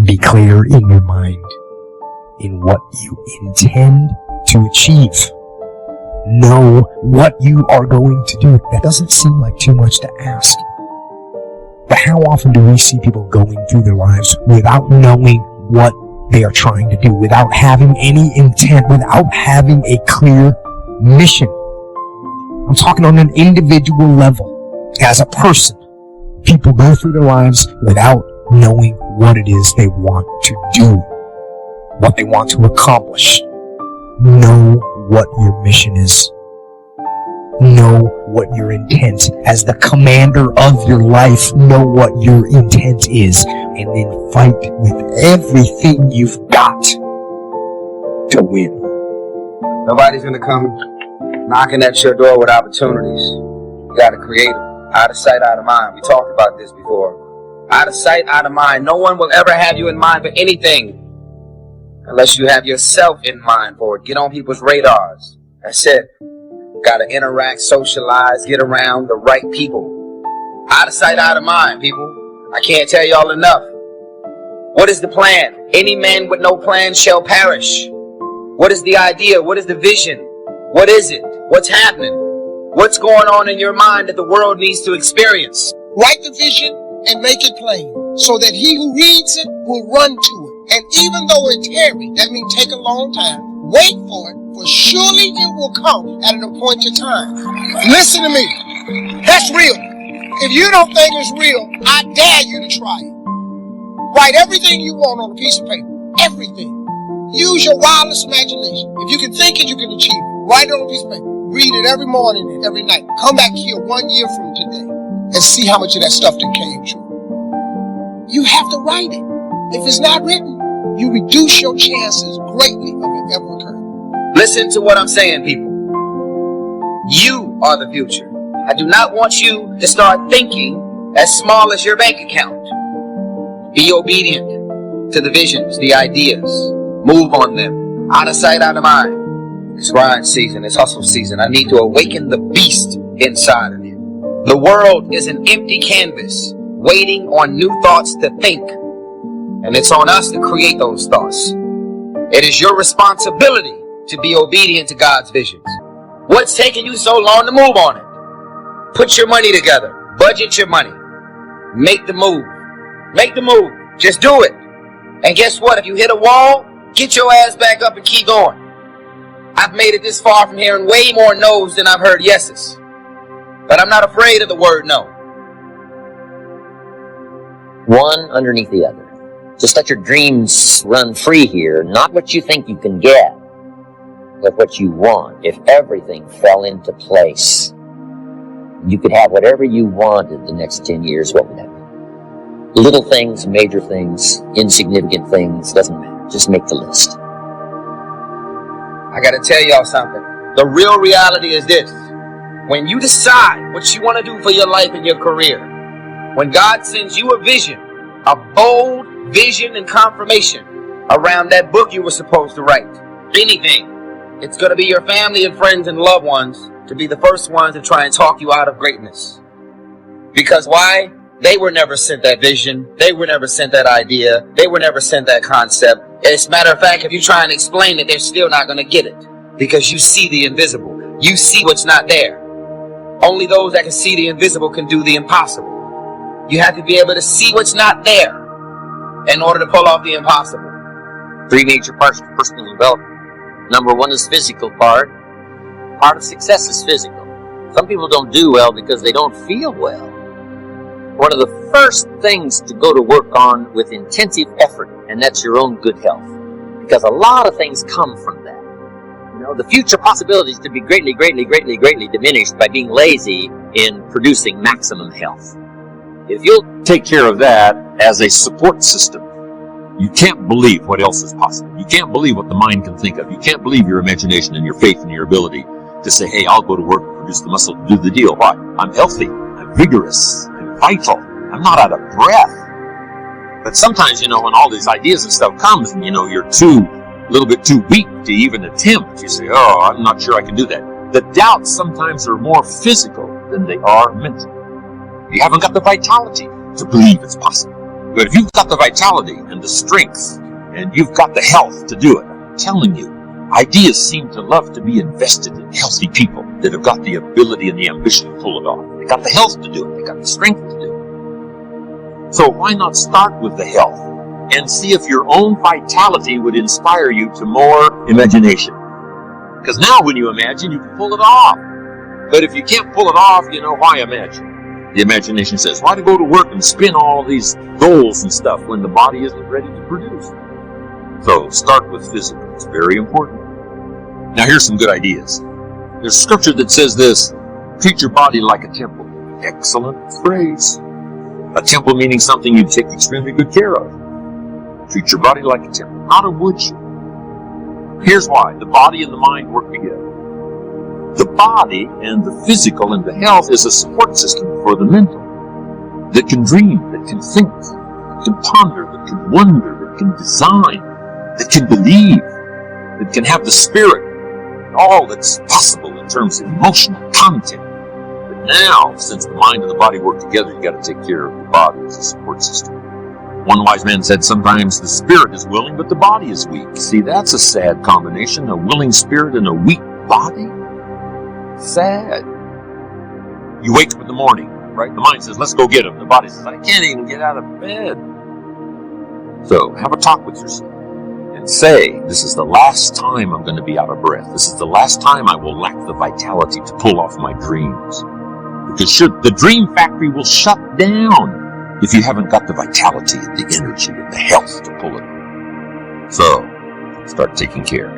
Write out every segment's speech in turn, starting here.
Be clear in your mind in what you intend to achieve. Know what you are going to do. That doesn't seem like too much to ask. But how often do we see people going through their lives without knowing what they are trying to do, without having any intent, without having a clear mission? I'm talking on an individual level. As a person, people go through their lives without knowing what it is they want to do, what they want to accomplish. Know what your mission is. Know what your intent as the commander of your life. Know what your intent is, and then fight with everything you've got to win. Nobody's gonna come knocking at your door with opportunities. You gotta create them. Out of sight, out of mind. We talked about this before. Out of sight, out of mind. No one will ever have you in mind for anything unless you have yourself in mind for it. Get on people's radars. That's it. Gotta interact, socialize, get around the right people. Out of sight, out of mind, people. I can't tell y'all enough. What is the plan? Any man with no plan shall perish. What is the idea? What is the vision? What is it? What's happening? What's going on in your mind that the world needs to experience? Write the vision and make it plain, so that he who reads it will run to it. And even though it tarry, that means take a long time, wait for it, for surely it will come at an appointed time. Listen to me. That's real. If you don't think it's real, I dare you to try it. Write everything you want on a piece of paper. Everything. Use your wildest imagination. If you can think it, you can achieve it. Write it on a piece of paper. Read it every morning and every night. Come back here 1 year from today and see how much of that stuff that came true. You have to write it. If it's not written, you reduce your chances greatly of it ever occurring. Listen to what I'm saying, people. You are the future. I do not want you to start thinking as small as your bank account. Be obedient to the visions, the ideas. Move on them. Out of sight, out of mind. It's grind season. It's hustle season. I need to awaken the beast inside of you. The world is an empty canvas waiting on new thoughts to think. And it's on us to create those thoughts. It is your responsibility to be obedient to God's visions. What's taking you so long to move on it? Put your money together. Budget your money. Make the move. Make the move. Just do it. And guess what? If you hit a wall, get your ass back up and keep going. I've made it this far from hearing way more no's than I've heard yeses. But I'm not afraid of the word no. One underneath the other. Just let your dreams run free here. Not what you think you can get, but what you want. If everything fell into place, you could have whatever you wanted the next 10 years. What would that be? Little things, major things, insignificant things, doesn't matter. Just make the list. I gotta tell y'all something. The real reality is this. When you decide what you want to do for your life and your career, when God sends you a vision, a bold vision and confirmation around that book you were supposed to write, anything, it's going to be your family and friends and loved ones to be the first ones to try and talk you out of greatness. Because why? They were never sent that vision. They were never sent that idea. They were never sent that concept. As a matter of fact, if you try and explain it, they're still not going to get it. Because you see the invisible. You see what's not there. Only those that can see the invisible can do the impossible. You have to be able to see what's not there in order to pull off the impossible. 3 major parts of personal development. Number 1 is physical part. Part of success is physical. Some people don't do well because they don't feel well. One of the first things to go to work on with intensive effort, and that's your own good health. Because a lot of things come from that. You know, the future possibilities could be greatly diminished by being lazy in producing maximum health. If you'll take care of that as a support system, you can't believe what else is possible. You can't believe what the mind can think of. You can't believe your imagination and your faith and your ability to say, hey, I'll go to work, produce the muscle, do the deal. Why? I'm healthy. I'm vigorous. I'm vital. I'm not out of breath. But sometimes, when all these ideas and stuff comes and, you're a little bit too weak to even attempt. You say, oh, I'm not sure I can do that. The doubts sometimes are more physical than they are mental. You haven't got the vitality to believe it's possible. But if you've got the vitality and the strength and you've got the health to do it, I'm telling you, ideas seem to love to be invested in healthy people that have got the ability and the ambition to pull it off. They got the health to do it. They got the strength to do it. So why not start with the health and see if your own vitality would inspire you to more imagination? Because now when you imagine, you can pull it off. But if you can't pull it off, why imagine? The imagination says, why to go to work and spin all these goals and stuff when the body isn't ready to produce? So start with physical. It's very important. Now here's some good ideas. There's scripture that says this: treat your body like a temple. Excellent phrase. A temple meaning something you take extremely good care of. Treat your body like a temple. How would you? Here's why. The body and the mind work together. The body and the physical and the health is a support system for the mental that can dream, that can think, that can ponder, that can wonder, that can design, that can believe, that can have the spirit, all that's possible in terms of emotional content. But now, since the mind and the body work together, you've got to take care of the body as a support system. One wise man said sometimes the spirit is willing, but the body is weak. See, that's a sad combination, a willing spirit and a weak body. Sad. You wake up in the morning, right? The mind says, let's go get him. The body says, I can't even get out of bed. So have a talk with yourself and say, this is the last time I'm going to be out of breath. This is the last time I will lack the vitality to pull off my dreams. Because the dream factory will shut down if you haven't got the vitality and the energy and the health to pull it off. So start taking care.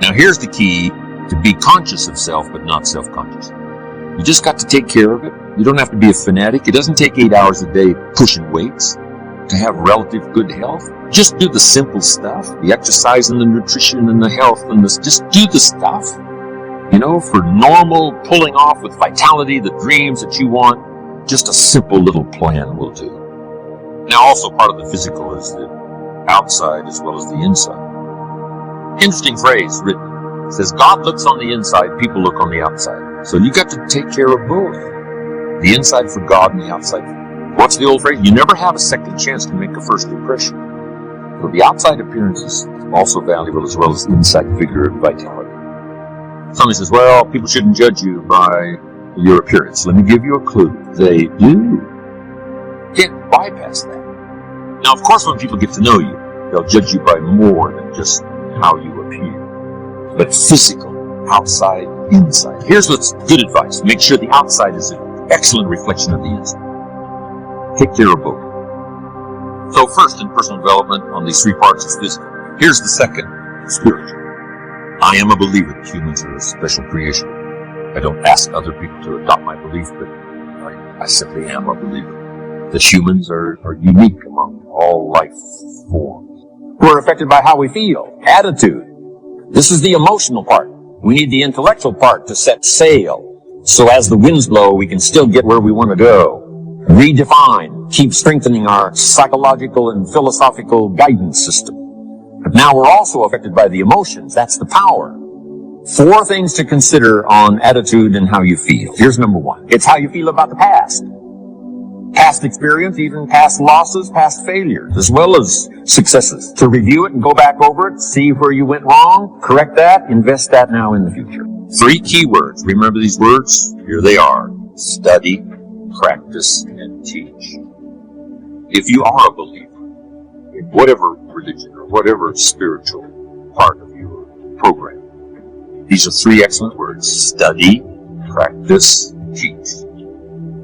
Now here's the key to be conscious of self, but not self-conscious. You just got to take care of it. You don't have to be a fanatic. It doesn't take 8 hours a day pushing weights to have relative good health. Just do the simple stuff, the exercise and the nutrition and the health and this. Just do the stuff, for normal pulling off with vitality, the dreams that you want. Just a simple little plan will do. Now also part of the physical is the outside as well as the inside. Interesting phrase written. It says, God looks on the inside, people look on the outside. So you got to take care of both. The inside for God and the outside for God. What's the old phrase? You never have a second chance to make a first impression. So the outside appearance is also valuable as well as the inside vigor and vitality. Somebody says, well, people shouldn't judge you by your appearance. Let me give you a clue. They do. Can't bypass that. Now, of course, when people get to know you, they'll judge you by more than just how you appear. But physical, outside, inside. Here's what's good advice. Make sure the outside is an excellent reflection of the inside. Take care of both. So first, in personal development, on these three parts is physical. Here's the second, spiritual. I am a believer that humans are a special creation. I don't ask other people to adopt my belief, but I simply am a believer that humans are unique among all life forms. We're affected by how we feel, attitude. This is the emotional part. We need the intellectual part to set sail. So as the winds blow, we can still get where we want to go. Redefine, keep strengthening our psychological and philosophical guidance system. But now we're also affected by the emotions. That's the power. 4 things to consider on attitude and how you feel. Here's number 1. It's how you feel about the past. Past experience, even past losses, past failures, as well as successes. To review it and go back over it, see where you went wrong, correct that, invest that now in the future. 3 key words. Remember these words? Here they are. Study, practice, and teach. If you are a believer in whatever religion or whatever spiritual part of your program, these are 3 excellent words. Study, practice, and teach.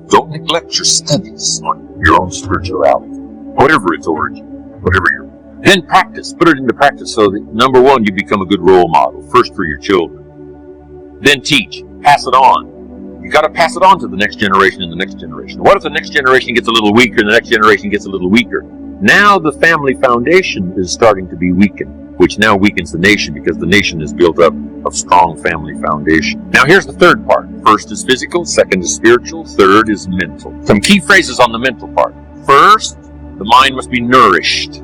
Don't neglect your studies on your own spirituality, whatever its origin, whatever your. Then practice, put it into practice so that, number 1, you become a good role model, first for your children. Then teach, pass it on. You got to pass it on to the next generation and the next generation. What if the next generation gets a little weaker and the next generation gets a little weaker? Now the family foundation is starting to be weakened, which now weakens the nation because the nation is built up of strong family foundation. Now here's the third part. First is physical, second is spiritual, third is mental. Some key phrases on the mental part. First, the mind must be nourished.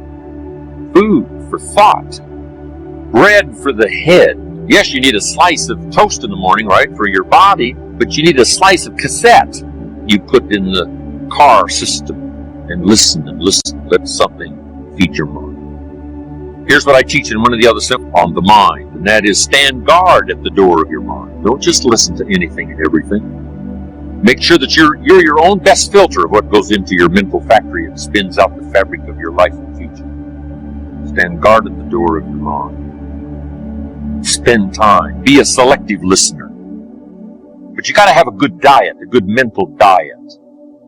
Food for thought. Bread for the head. Yes, you need a slice of toast in the morning, right, for your body, but you need a slice of cassette you put in the car system. and listen and listen. Let something feed your mind. Here's what I teach in one of the other steps on the mind, and that is stand guard at the door of your mind. Don't just listen to anything and everything. Make sure that you're your own best filter of what goes into your mental factory and spins out the fabric of your life and future. Stand guard at the door of your mind. Spend time. Be a selective listener. But you got to have a good diet, a good mental diet.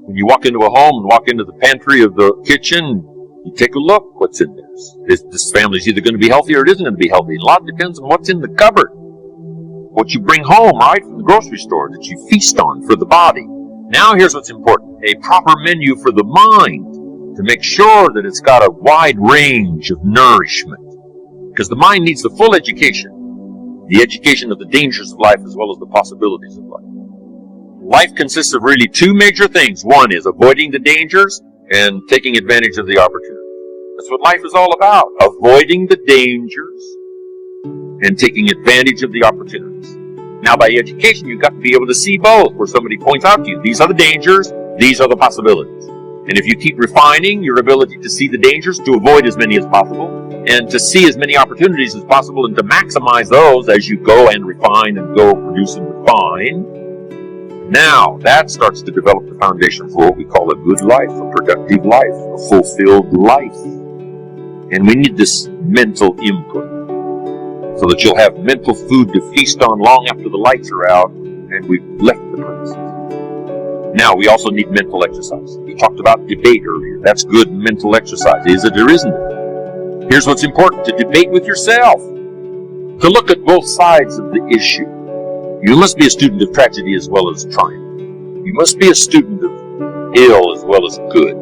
When you walk into a home and walk into the pantry of the kitchen, you take a look what's in there. This family's either going to be healthy or it isn't going to be healthy. A lot depends on what's in the cupboard. What you bring home, right, from the grocery store that you feast on for the body. Now here's what's important. A proper menu for the mind to make sure that it's got a wide range of nourishment. Because the mind needs the full education. The education of the dangers of life as well as the possibilities of life. Life consists of really two major things. One is avoiding the dangers and taking advantage of the opportunity. That's what life is all about. Avoiding the dangers and taking advantage of the opportunities. Now, by education, you've got to be able to see both, where somebody points out to you, these are the dangers, these are the possibilities. And if you keep refining your ability to see the dangers, to avoid as many as possible, and to see as many opportunities as possible, and to maximize those as you go and refine and go produce and refine, now that starts to develop the foundation for what we call a good life, a productive life, a fulfilled life. And we need this mental input, so that you'll have mental food to feast on long after the lights are out and we've left the premises. Now, we also need mental exercise. We talked about debate earlier. That's good mental exercise. Is it or isn't it? Here's what's important: to debate with yourself, to look at both sides of the issue. You must be a student of tragedy as well as triumph. You must be a student of ill as well as good.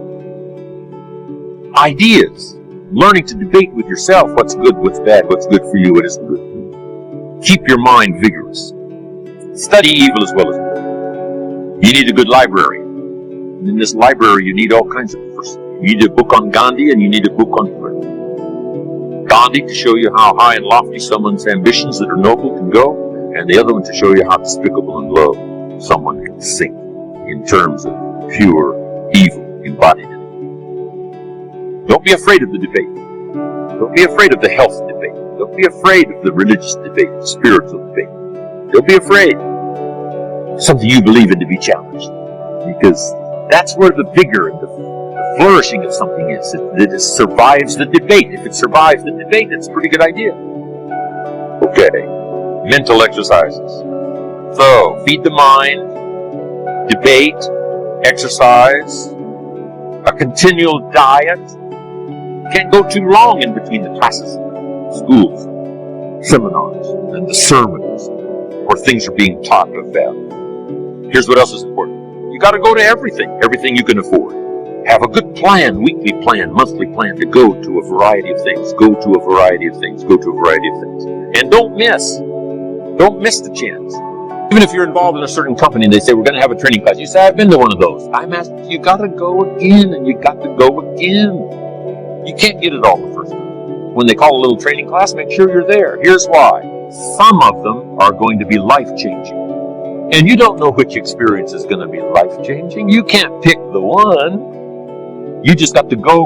Ideas. Learning to debate with yourself what's good, what's bad, what's good for you, what isn't good for you. Keep your mind vigorous. Study evil as well as good. You need a good library. And in this library, you need all kinds of persons. You need a book on Gandhi and you need a book on prayer. Gandhi to show you how high and lofty someone's ambitions that are noble can go, and the other one to show you how despicable and low someone can sink in terms of pure evil embodied in it. Don't be afraid of the debate. Don't be afraid of the health debate. Don't be afraid of the religious debate, the spiritual debate. Don't be afraid of something you believe in to be challenged. Because that's where the vigor and the flourishing of something is. That it survives the debate. If it survives the debate, it's a pretty good idea. Okay. Mental exercises. So, feed the mind, debate, exercise, a continual diet. Can't go too long in between the classes, schools, seminars, and the sermons, where things are being taught about. Here's what else is important. You got to go to everything you can afford. Have a good plan, weekly plan, monthly plan to go to a variety of things. Go to a variety of things. Go to a variety of things. And don't miss the chance. Even if you're involved in a certain company and they say, we're going to have a training class, you say, I've been to one of those. I'm asking, you got to go again, and you got to go again. You can't get it all the first time. When they call a little training class, make sure you're there. Here's why. Some of them are going to be life-changing. And you don't know which experience is going to be life-changing. You can't pick the one. You just got to go.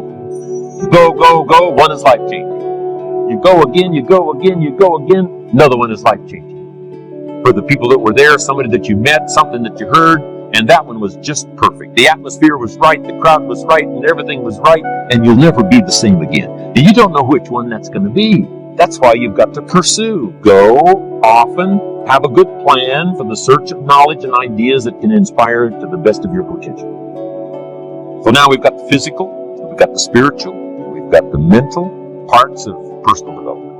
One is life-changing. You go again, you go again, you go again. Another one is life-changing. For the people that were there, somebody that you met, something that you heard, and that one was just perfect. The atmosphere was right, the crowd was right, and everything was right, and you'll never be the same again. And you don't know which one that's going to be. That's why you've got to pursue. Go often, have a good plan for the search of knowledge and ideas that can inspire to the best of your potential. So now we've got the physical, we've got the spiritual, we've got the mental parts of personal development.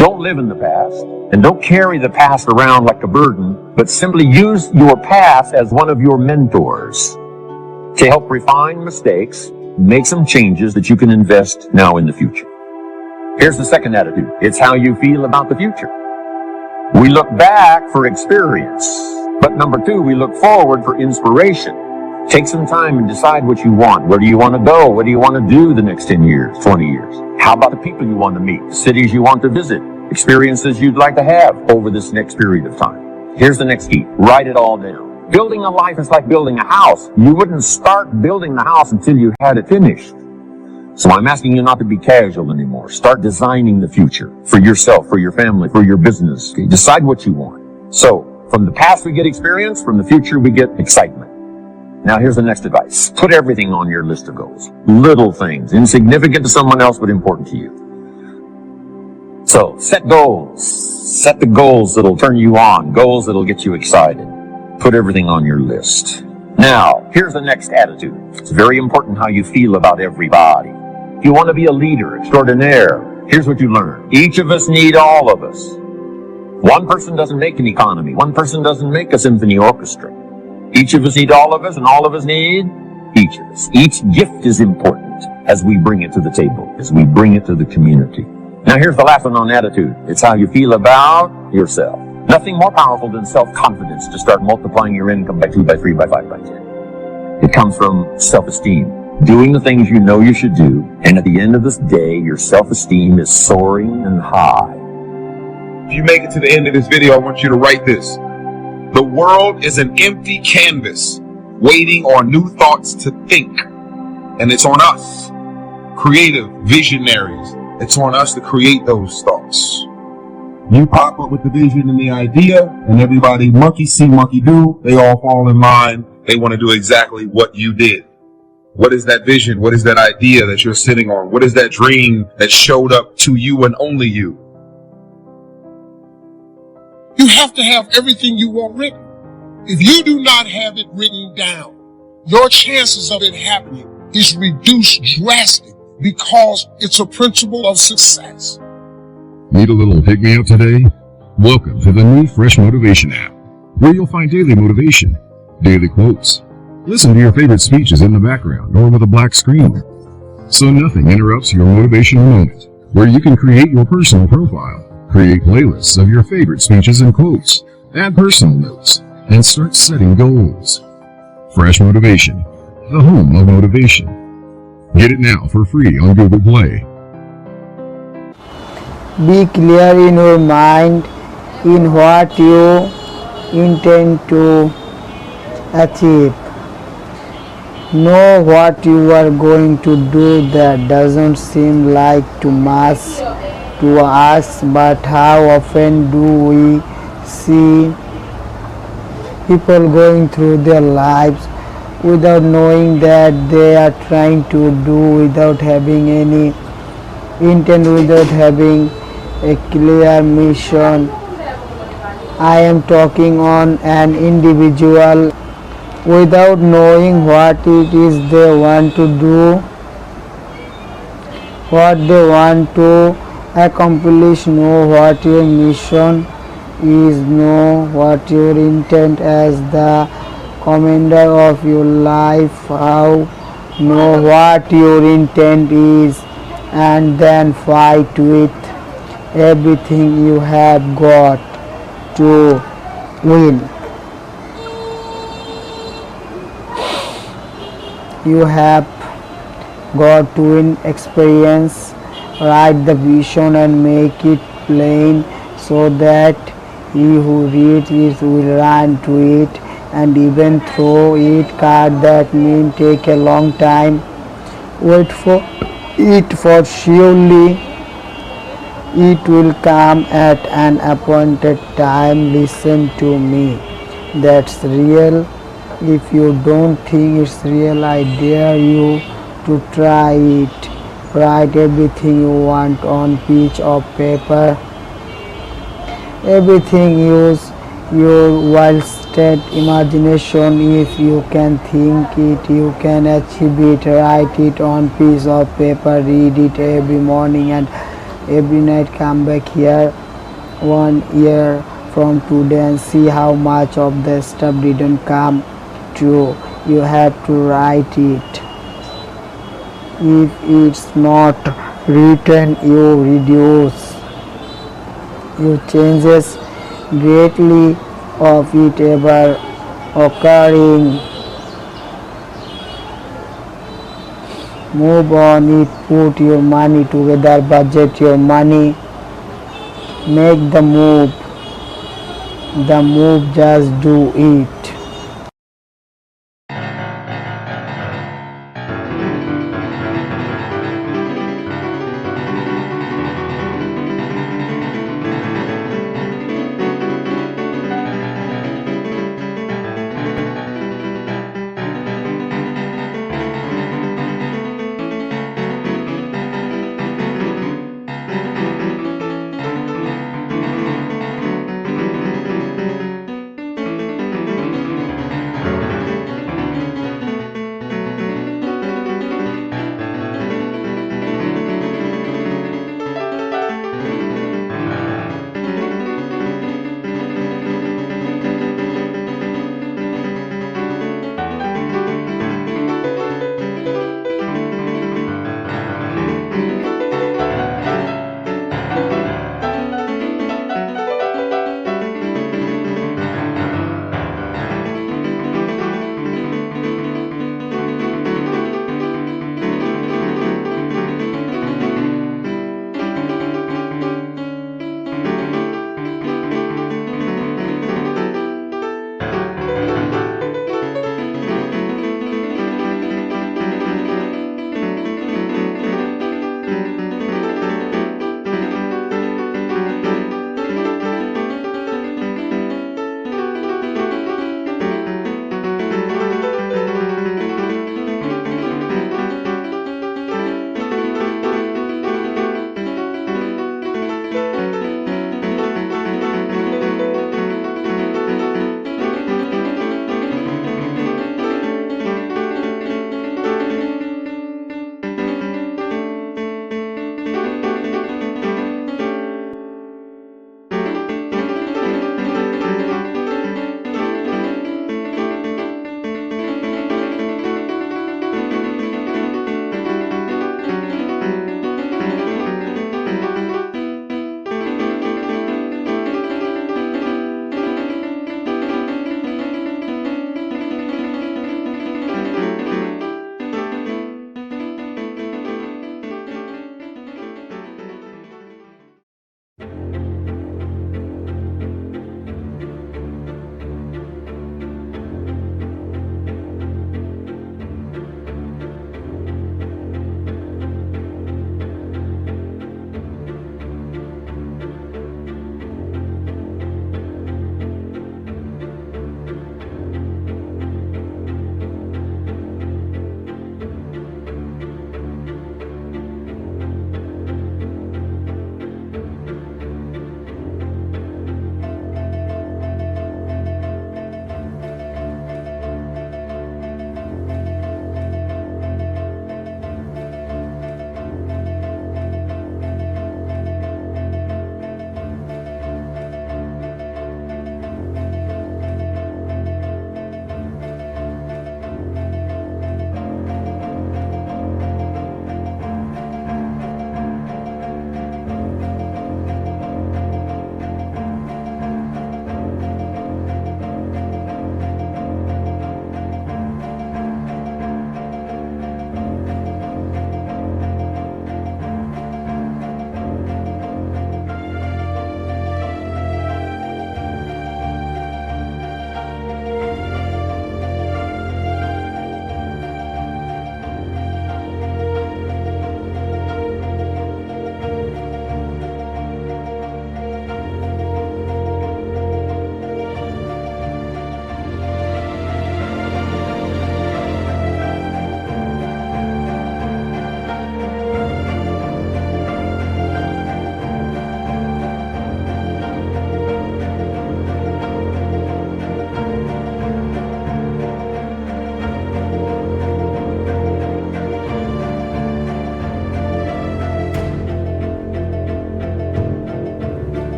Don't live in the past, and don't carry the past around like a burden, but simply use your past as one of your mentors to help refine mistakes, make some changes that you can invest now in the future. Here's the second attitude. It's how you feel about the future. We look back for experience, but number two, we look forward for inspiration. Take some time and decide what you want. Where do you want to go? What do you want to do the next 10 years, 20 years? How about the people you want to meet, cities you want to visit, experiences you'd like to have over this next period of time? Here's the next key. Write it all down. Building a life is like building a house. You wouldn't start building the house until you had it finished. So I'm asking you not to be casual anymore. Start designing the future for yourself, for your family, for your business. Okay? Decide what you want. So from the past we get experience, from the future we get excitement. Now here's the next advice. Put everything on your list of goals. Little things, insignificant to someone else but important to you. So set goals. Set the goals that'll turn you on, goals that'll get you excited. Put everything on your list. Now, here's the next attitude. It's very important how you feel about everybody. If you want to be a leader extraordinaire, here's what you learn. Each of us need all of us. One person doesn't make an economy. One person doesn't make a symphony orchestra. Each of us need all of us, and all of us need each of us. Each gift is important as we bring it to the table, as we bring it to the community. Now here's the last one on attitude. It's how you feel about yourself. Nothing more powerful than self-confidence to start multiplying your income by 2, by 3, by 5, by 10. It comes from self-esteem. Doing the things you know you should do, and at the end of this day, your self-esteem is soaring and high. If you make it to the end of this video, I want you to write this. The world is an empty canvas waiting on new thoughts to think. And it's on us, creative visionaries. It's on us to create those thoughts. You pop up with the vision and the idea, and everybody monkey see, monkey do. They all fall in line. They want to do exactly what you did. What is that vision? What is that idea that you're sitting on? What is that dream that showed up to you and only you? You have to have everything you want written. If you do not have it written down, your chances of it happening is reduced drastically because it's a principle of success. Need a little pick-me-up today? Welcome to the new Fresh Motivation app, where you'll find daily motivation, daily quotes. Listen to your favorite speeches in the background or with a black screen, so nothing interrupts your motivational moment, where you can create your personal profile, create playlists of your favorite speeches and quotes, add personal notes, and start setting goals. Fresh Motivation, the home of motivation. Get it now for free on Google Play. Be clear in your mind in what you intend to achieve. Know what you are going to do. That doesn't seem like too much to ask, but how often do we see people going through their lives without knowing that they are trying to do, without having any intent, without having a clear mission. I am talking on an individual, without knowing what it is they want to do, what they want to accomplish. Know what your mission is, know what your intent as the commander of your life, how know what your intent is, and then fight with everything you have got to win. You have got to win experience. Write the vision and make it plain so that he who reads it will run to it, and even throw it card that may take a long time. Wait for it, for surely it will come at an appointed time. Listen to me, that's real. If you don't think it's real, I dare you to try it. Write everything you want on piece of paper. Everything. Use your wild-state imagination. If you can think it, you can achieve it. Write it on piece of paper. Read it every morning and every night. Come back here 1 year from today and see how much of the stuff didn't come true. You have to write it. If it's not written, you reduce your chances greatly of it ever occurring. Move on it. Put your money together. Budget your money. Make the move. Just do it.